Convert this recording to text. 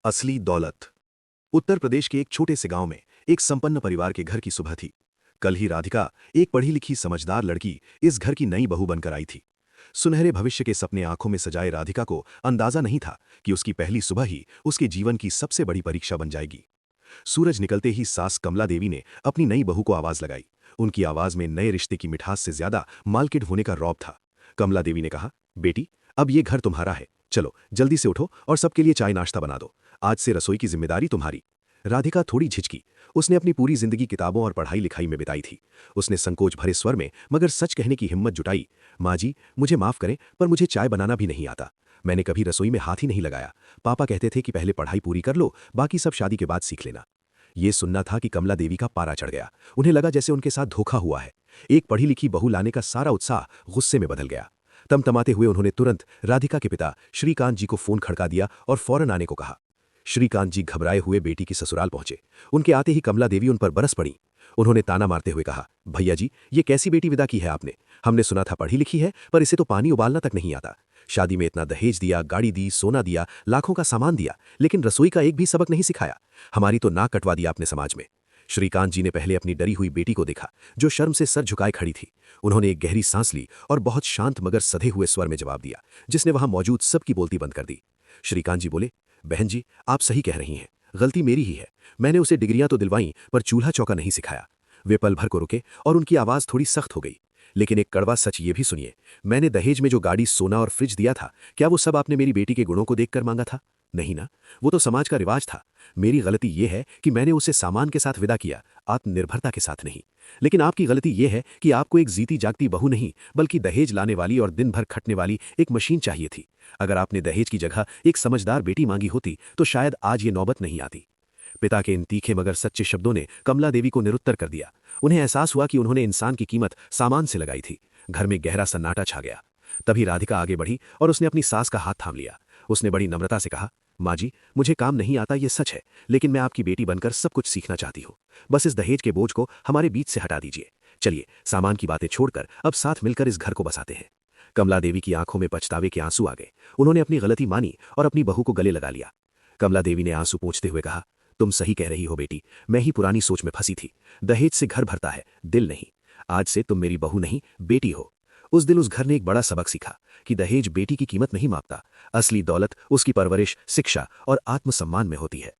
असली दौलत। उत्तर प्रदेश के एक छोटे से गांव में एक संपन्न परिवार के घर की सुबह थी। कल ही राधिका, एक पढ़ी लिखी समझदार लड़की, इस घर की नई बहू बनकर आई थी। सुनहरे भविष्य के सपने आंखों में सजाए राधिका को अंदाजा नहीं था कि उसकी पहली सुबह ही उसके जीवन की सबसे बड़ी परीक्षा बन जाएगी। सूरज निकलते ही सास कमला देवी ने अपनी नई बहू को आवाज लगाई। उनकी आवाज में नए रिश्ते की मिठास से ज्यादा मालकिन होने का रौब था। कमला देवी ने कहा, बेटी, अब ये घर तुम्हारा है। चलो जल्दी से उठो और सबके लिए चाय नाश्ता बना दो। आज से रसोई की जिम्मेदारी तुम्हारी। राधिका थोड़ी झिझकी। उसने अपनी पूरी जिंदगी किताबों और पढ़ाई लिखाई में बिताई थी। उसने संकोच भरे स्वर में मगर सच कहने की हिम्मत जुटाई, माँ जी, मुझे माफ करें, पर मुझे चाय बनाना भी नहीं आता। मैंने कभी रसोई में हाथ ही नहीं लगाया। पापा कहते थे कि पहले पढ़ाई पूरी कर लो, बाकी सब शादी के बाद सीख लेना। ये सुनना था कि कमला देवी का पारा चढ़ गया। उन्हें लगा जैसे उनके साथ धोखा हुआ है। एक पढ़ी लिखी बहू लाने का सारा उत्साह गुस्से में बदल गया। तमतमाते हुए उन्होंने तुरंत राधिका के पिता श्रीकांत जी को फोन खड़का दिया और फौरन आने को कहा। श्रीकांत जी घबराए हुए बेटी की ससुराल पहुंचे। उनके आते ही कमला देवी उन पर बरस पड़ी। उन्होंने ताना मारते हुए कहा, भैया जी, ये कैसी बेटी विदा की है आपने? हमने सुना था पढ़ी लिखी है, पर इसे तो पानी उबालना तक नहीं आता। शादी में इतना दहेज दिया, गाड़ी दी, सोना दिया, लाखों का सामान दिया, लेकिन रसोई का एक भी सबक नहीं सिखाया। हमारी तो नाक कटवा दिया आपने समाज में। श्रीकांत जी ने पहले अपनी डरी हुई बेटी को देखा, जो शर्म से सर झुकाए खड़ी थी। उन्होंने एक गहरी सांस ली और बहुत शांत मगर सधे हुए स्वर में जवाब दिया, जिसने वहां मौजूद सबकी बोलती बंद कर दी। श्रीकांत जी बोले, बहन जी, आप सही कह रही हैं। गलती मेरी ही है। मैंने उसे डिग्रियां तो दिलवाईं, पर चूल्हा चौका नहीं सिखाया। वे पल भर को रुके और उनकी आवाज थोड़ी सख्त हो गई। लेकिन एक कड़वा सच ये भी सुनिए, मैंने दहेज में जो गाड़ी, सोना और फ्रिज दिया था, क्या वो सब आपने मेरी बेटी के गुणों को देखकर मांगा था? नहीं ना, वो तो समाज का रिवाज था। मेरी गलती यह है कि मैंने उसे सामान के साथ विदा किया, आत्मनिर्भरता के साथ नहीं। लेकिन आपकी गलती यह है कि आपको एक जीती जागती बहू नहीं, बल्कि दहेज लाने वाली और दिन भर खटने वाली एक मशीन चाहिए थी। अगर आपने दहेज की जगह एक समझदार बेटी मांगी होती तो शायद आज ये नौबत नहीं आती। पिता के इन तीखे मगर सच्चे शब्दों ने कमला देवी को निरुत्तर कर दिया। उन्हें एहसास हुआ कि उन्होंने इंसान की कीमत सामान से लगाई थी। घर में गहरा सन्नाटा छा गया। तभी राधिका आगे बढ़ी और उसने अपनी सास का हाथ थाम लिया। उसने बड़ी नम्रता से कहा, माँ जी, मुझे काम नहीं आता ये सच है, लेकिन मैं आपकी बेटी बनकर सब कुछ सीखना चाहती हूँ। बस इस दहेज के बोझ को हमारे बीच से हटा दीजिए। चलिए, सामान की बातें छोड़कर अब साथ मिलकर इस घर को बसाते हैं। कमला देवी की आंखों में पछतावे के आंसू आ गए। उन्होंने अपनी गलती मानी और अपनी बहू को गले लगा लिया। कमला देवी ने आंसू पोंछते हुए कहा, तुम सही कह रही हो बेटी, मैं ही पुरानी सोच में फंसी थी। दहेज से घर भरता है, दिल नहीं। आज से तुम मेरी बहू नहीं, बेटी हो। उस दिन उस घर ने एक बड़ा सबक सीखा कि दहेज बेटी की कीमत नहीं मापता। असली दौलत उसकी परवरिश, शिक्षा और आत्मसम्मान में होती है।